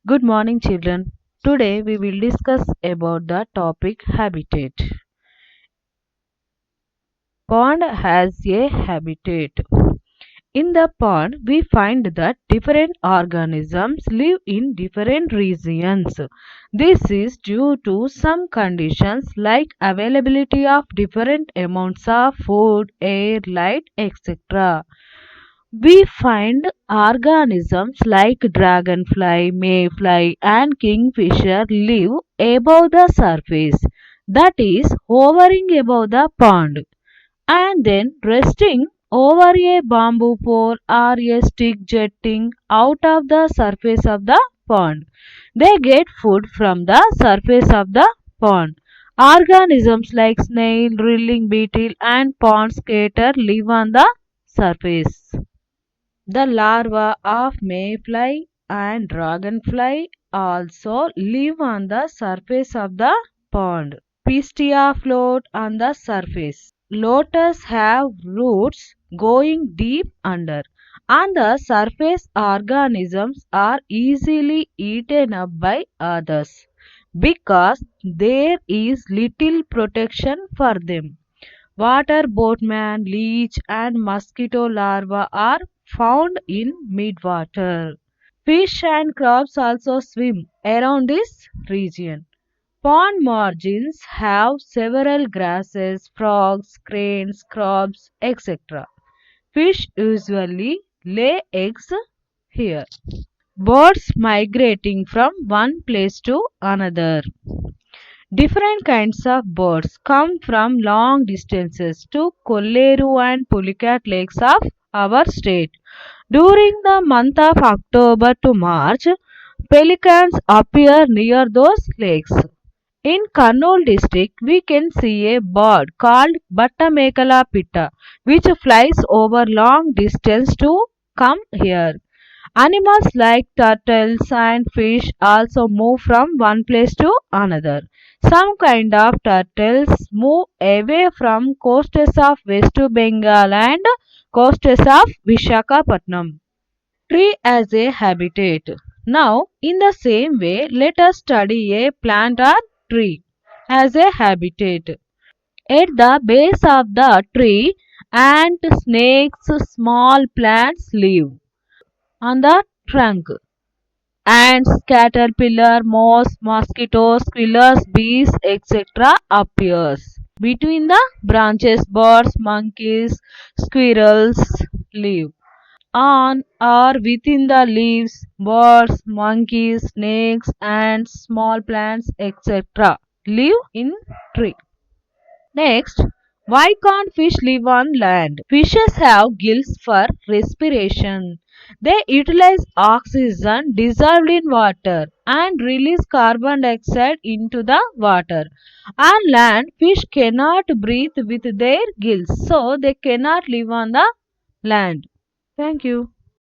Good morning, children. Today we will discuss about the topic habitat. Pond has a habitat. In the pond, we find that different organisms live in different regions. This is due to some conditions like availability of different amounts of food, air, light, etc. We find organisms like dragonfly, mayfly, and kingfisher live above the surface, that is, hovering above the pond, and then resting over a bamboo pole or a stick jutting out of the surface of the pond. They get food from the surface of the pond. Organisms like snail, drilling beetle, and pond skater live on the surface. The larvae of mayfly and dragonfly also live on the surface of the pond. Pistia float on the surface. Lotus have roots going deep under. On the surface, organisms are easily eaten up by others because there is little protection for them. Water boatman, leech, and mosquito larvae are found in midwater. Fish and crabs also swim around this region. Pond margins have several grasses, frogs, cranes, crabs, etc. Fish usually lay eggs here. Birds migrating from one place to another. Different kinds of birds come from long distances to Kolleru and Pulicat lakes of our state. During the month of October to March, pelicans appear near those lakes. In Kurnool district, we can see a bird called Battamekala pitta, which flies over long distance to come here. Animals like turtles and fish also move from one place to another. Some kind of turtles move away from coasts of West Bengal and coasts of Vishakhapatnam. Tree as a habitat. Now, in the same way, let us study a plant or tree as a habitat. At the base of the tree, ant, snakes, small plants live. On the trunk, ants, caterpillar, moths, mosquitoes, squirrels, bees, etc. appears. Between the branches, birds, monkeys, squirrels live. On or within the leaves, birds, monkeys, snakes, ants, small plants, etc. live in tree. Next, why can't fish live on land? Fishes have gills for respiration. They utilize oxygen dissolved in water and release carbon dioxide into the water. On land, fish cannot breathe with their gills, so they cannot live on the land. Thank you.